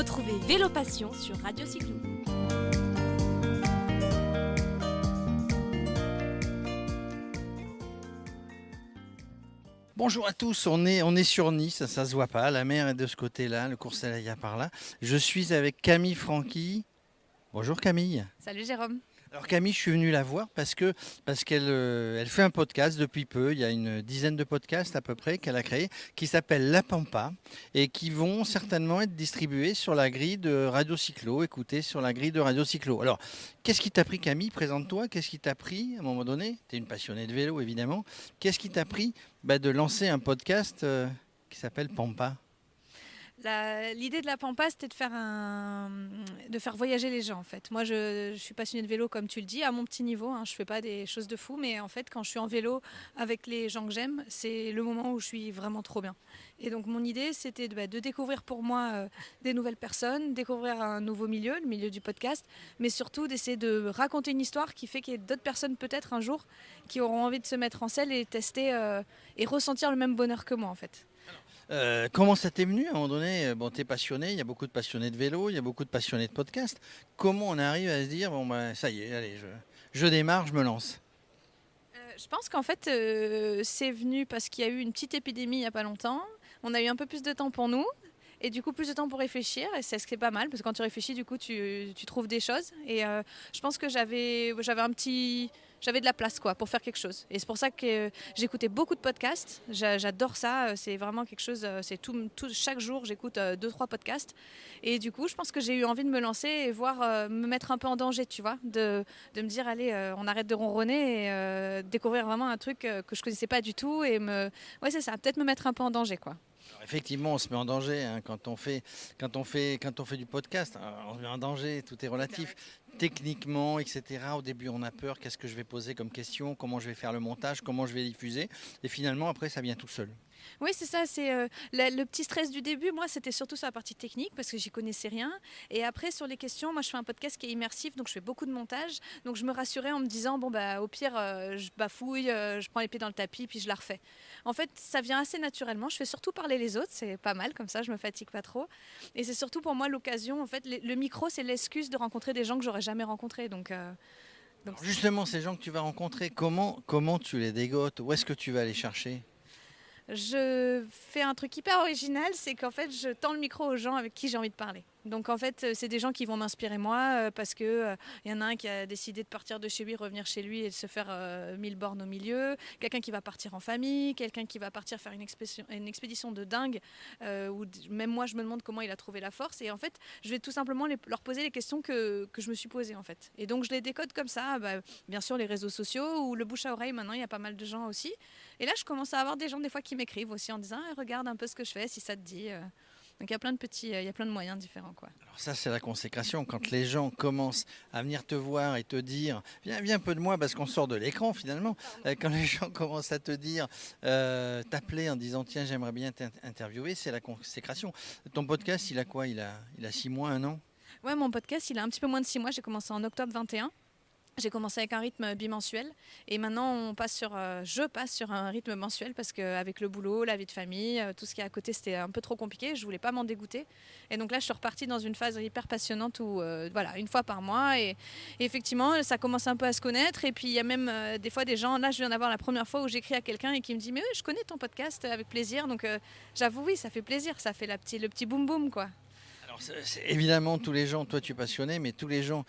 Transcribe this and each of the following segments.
Retrouvez Vélo Passion sur Radio Cyclo. Bonjour à tous, on est sur Nice, ça se voit pas, la mer est de ce côté-là, le cours Salaya par là. Je suis avec Camille Franqui. Bonjour Camille. Salut Jérôme. Alors Camille, je suis venu la voir parce qu'elle elle fait un podcast depuis peu, il y a une dizaine de podcasts à peu près qu'elle a créé, qui s'appelle La Pampa et qui vont certainement être distribués sur la grille de Radio Cyclo, écoutés sur la grille de Radio Cyclo. Alors, qu'est-ce qui t'a pris Camille? Présente-toi, qu'est-ce qui t'a pris à un moment donné? Tu es une passionnée de vélo évidemment. Qu'est-ce qui t'a pris de lancer un podcast qui s'appelle Pampa? L'idée de la Pampa, c'était de faire voyager les gens en fait. Moi, je suis passionnée de vélo comme tu le dis, à mon petit niveau. Je fais pas des choses de fou, mais en fait, quand je suis en vélo avec les gens que j'aime, c'est le moment où je suis vraiment trop bien. Et donc, mon idée, c'était de découvrir pour moi des nouvelles personnes, découvrir un nouveau milieu, le milieu du podcast, mais surtout d'essayer de raconter une histoire qui fait qu'il y ait d'autres personnes peut-être un jour qui auront envie de se mettre en selle et tester et ressentir le même bonheur que moi en fait. Comment ça t'est venu à un moment donné? Bon, t'es passionné, il y a beaucoup de passionnés de vélo, il y a beaucoup de passionnés de podcast. Comment on arrive à se dire, ça y est, allez, je démarre, je me lance? Je pense qu'en fait, c'est venu parce qu'il y a eu une petite épidémie il n'y a pas longtemps. On a eu un peu plus de temps pour nous. Et du coup, plus de temps pour réfléchir. Et c'est ce qui est pas mal, parce que quand tu réfléchis, du coup, tu trouves des choses. Et je pense que j'avais de la place quoi, pour faire quelque chose. Et c'est pour ça que j'écoutais beaucoup de podcasts. J'adore ça. C'est vraiment quelque chose. Chaque jour, j'écoute 2-3 podcasts. Et du coup, je pense que j'ai eu envie de me lancer et voir me mettre un peu en danger, tu vois. De me dire, allez, on arrête de ronronner et découvrir vraiment un truc que je connaissais pas du tout. Ouais, c'est ça, peut-être me mettre un peu en danger, quoi. Alors, effectivement, on se met en danger quand on fait du podcast. On se met en danger, tout est relatif. Techniquement, etc. Au début, on a peur. Qu'est-ce que je vais poser comme question? Comment je vais faire le montage? Comment je vais diffuser? Et finalement, après, ça vient tout seul. Oui, c'est ça, c'est le petit stress du début. Moi, c'était surtout sur la partie technique parce que j'y connaissais rien. Et après, sur les questions, moi, je fais un podcast qui est immersif, donc je fais beaucoup de montage. Donc, je me rassurais en me disant, bon, au pire, je bafouille, je prends les pieds dans le tapis, puis je la refais. En fait, ça vient assez naturellement. Je fais surtout parler les autres, c'est pas mal, comme ça, je me fatigue pas trop. Et c'est surtout pour moi l'occasion, en fait, le micro, c'est l'excuse de rencontrer des gens que j'aurais jamais rencontrés. Donc Alors, justement, ces gens que tu vas rencontrer, comment tu les dégotes? Où est-ce que tu vas les chercher? je fais un truc hyper original, c'est qu'en fait, je tends le micro aux gens avec qui j'ai envie de parler. Donc en fait, c'est des gens qui vont m'inspirer moi parce que y en a un qui a décidé de partir de chez lui, revenir chez lui et de se faire 1000 bornes au milieu. Quelqu'un qui va partir en famille, quelqu'un qui va partir faire une expédition de dingue où même moi je me demande comment il a trouvé la force. Et en fait, je vais tout simplement leur poser les questions que je me suis posées en fait. Et donc je les décode comme ça. Bien sûr les réseaux sociaux ou le bouche à oreille. Maintenant il y a pas mal de gens aussi. Et là je commence à avoir des gens des fois qui m'écrivent aussi en disant regarde un peu ce que je fais si ça te dit. Donc il y a plein de il y a plein de moyens différents quoi. Alors ça, c'est la consécration. Quand les gens commencent à venir te voir et te dire, viens un peu de moi parce qu'on sort de l'écran finalement. Quand les gens commencent à te dire, t'appeler en disant, tiens, j'aimerais bien t'interviewer, c'est la consécration. Ton podcast, il a quoi? Il a 6 mois, 1 an? Ouais, mon podcast, il a un petit peu moins de 6 mois. J'ai commencé en octobre 21. J'ai commencé avec un rythme bimensuel et maintenant je passe sur un rythme mensuel parce qu'avec le boulot, la vie de famille, tout ce qui est à côté, c'était un peu trop compliqué. Je voulais pas m'en dégoûter. Et donc là, je suis repartie dans une phase hyper passionnante où, voilà, une fois par mois. Et effectivement, ça commence un peu à se connaître. Et puis, il y a même des fois des gens, là, je viens d'avoir la première fois où j'écris à quelqu'un et qui me dit, mais oui, je connais ton podcast avec plaisir. Donc, j'avoue, oui, ça fait plaisir. Ça fait le petit boum boum, quoi. Alors, évidemment, tous les gens, toi tu es passionné, mais tous les gens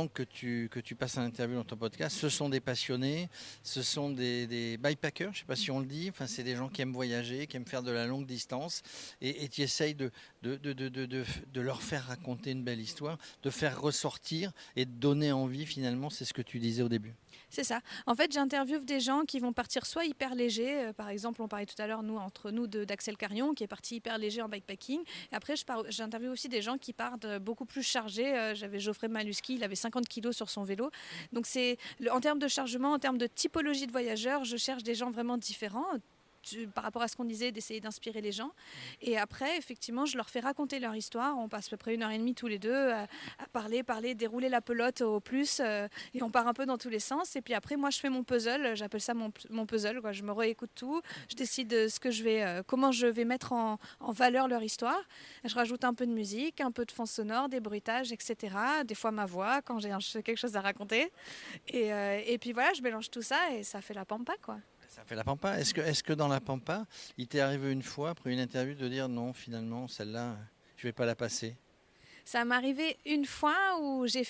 que tu passes à l'interview dans ton podcast, ce sont des passionnés, ce sont des bikepackers, je ne sais pas si on le dit, enfin, c'est des gens qui aiment voyager, qui aiment faire de la longue distance, et tu essayes de leur faire raconter une belle histoire, de faire ressortir et de donner envie finalement, c'est ce que tu disais au début. C'est ça. En fait, j'interviewe des gens qui vont partir soit hyper légers. Par exemple, on parlait tout à l'heure, entre nous, d'Axel Carion, qui est parti hyper léger en bikepacking. Et après, j'interviewe aussi des gens qui partent beaucoup plus chargés. J'avais Geoffrey Maluski, il avait 50 kilos sur son vélo. Donc, en termes de chargement, en termes de typologie de voyageurs, je cherche des gens vraiment différents. par rapport à ce qu'on disait, d'essayer d'inspirer les gens. Et après, effectivement, je leur fais raconter leur histoire. On passe à peu près 1 heure et demie tous les deux à parler, dérouler la pelote au plus. Et on part un peu dans tous les sens. Et puis après, moi, je fais mon puzzle. J'appelle ça mon puzzle, quoi. Je me réécoute tout. Je décide comment je vais mettre en valeur leur histoire. Je rajoute un peu de musique, un peu de fond sonore, des bruitages, etc. Des fois ma voix quand j'ai quelque chose à raconter. Et puis voilà, je mélange tout ça et ça fait la pampa, quoi. Ça fait la pampa. Est-ce que dans la pampa, il t'est arrivé une fois, après une interview, de dire non, finalement, celle-là, je vais pas la passer? Ça m'est arrivé une fois où j'ai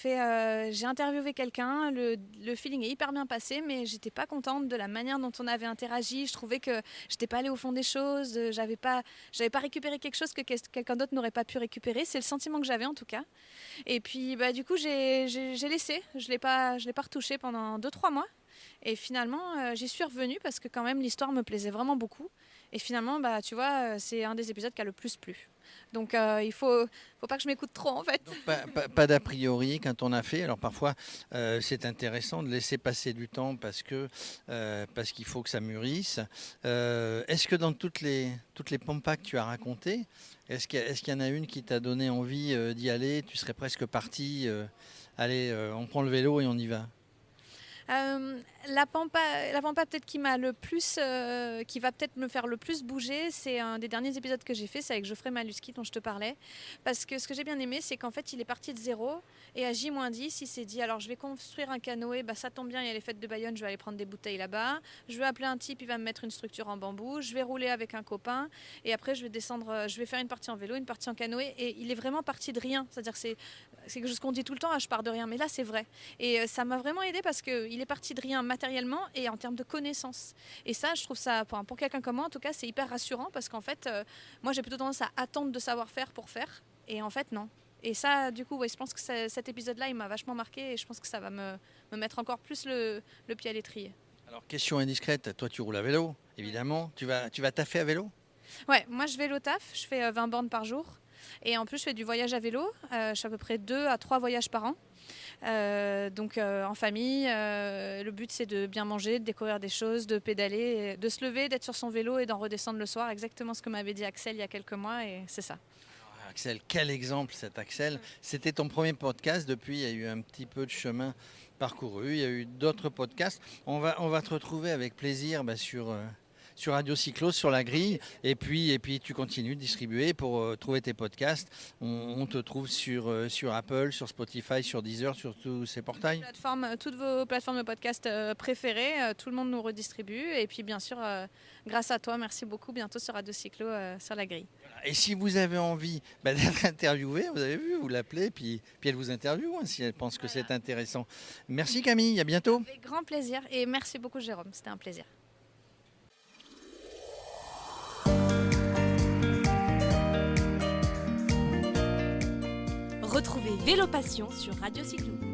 interviewé quelqu'un, le feeling est hyper bien passé, mais j'étais pas contente de la manière dont on avait interagi. Je trouvais que j'étais pas allée au fond des choses, j'avais pas récupéré quelque chose que quelqu'un d'autre n'aurait pas pu récupérer. C'est le sentiment que j'avais en tout cas. Et puis du coup j'ai laissé, je l'ai pas retouché pendant 2-3 mois. Et finalement j'y suis revenue parce que quand même l'histoire me plaisait vraiment beaucoup. Et finalement tu vois, c'est un des épisodes qui a le plus plu. Donc il faut pas que je m'écoute trop en fait. Donc, pas d'a priori quand on a fait. Alors parfois, c'est intéressant de laisser passer du temps parce qu'il faut que ça mûrisse. Est-ce que dans toutes les pampas que tu as racontées, est-ce qu'il y en a une qui t'a donné envie d'y aller? Tu serais presque parti, allez, on prend le vélo et on y va. La pampa peut-être qui va peut-être me faire le plus bouger, c'est un des derniers épisodes que j'ai fait, c'est avec Geoffrey Maluski dont je te parlais. Parce que ce que j'ai bien aimé, c'est qu'en fait il est parti de zéro et à J-10, il s'est dit alors je vais construire un canoë, ça tombe bien, il y a les fêtes de Bayonne, je vais aller prendre des bouteilles là-bas, je vais appeler un type, il va me mettre une structure en bambou, je vais rouler avec un copain et après je vais descendre, je vais faire une partie en vélo, une partie en canoë et il est vraiment parti de rien. C'est-à-dire que c'est quelque chose qu'on dit tout le temps, je pars de rien, mais là c'est vrai. Et ça m'a vraiment aidé parce qu'il est parti de rien matériellement et en termes de connaissances. Et ça, je trouve ça, pour quelqu'un comme moi en tout cas, c'est hyper rassurant parce qu'en fait, moi j'ai plutôt tendance à attendre de savoir faire pour faire. Et en fait, non. Et ça, du coup, je pense que cet épisode-là, il m'a vachement marqué et je pense que ça va me mettre encore plus le pied à l'étrier. Alors, question indiscrète, toi tu roules à vélo, évidemment. Tu vas taffer à vélo? Ouais, moi je vélo taf, je fais 20 bornes par jour. Et en plus, je fais du voyage à vélo. Je fais à peu près 2 à 3 voyages par an. Donc en famille, le but c'est de bien manger, de découvrir des choses, de pédaler, de se lever, d'être sur son vélo et d'en redescendre le soir. Exactement ce que m'avait dit Axel il y a quelques mois et c'est ça. Axel, quel exemple cet Axel. C'était ton premier podcast, depuis il y a eu un petit peu de chemin parcouru, il y a eu d'autres podcasts. On va te retrouver avec plaisir sur Radio Cyclo, sur la grille, et puis tu continues de distribuer pour trouver tes podcasts. On te trouve sur Apple, sur Spotify, sur Deezer, sur tous ces portails. Toutes vos plateformes de podcast préférées, tout le monde nous redistribue. Et puis bien sûr, grâce à toi, merci beaucoup, bientôt sur Radio Cyclo, sur la grille. Et si vous avez envie d'être interviewé, vous avez vu, vous l'appelez, puis elle vous interviewe si elle pense que c'est intéressant. Merci Camille, à bientôt. Avec grand plaisir et merci beaucoup Jérôme, c'était un plaisir. Retrouvez Vélo Passion sur Radio Cyclo.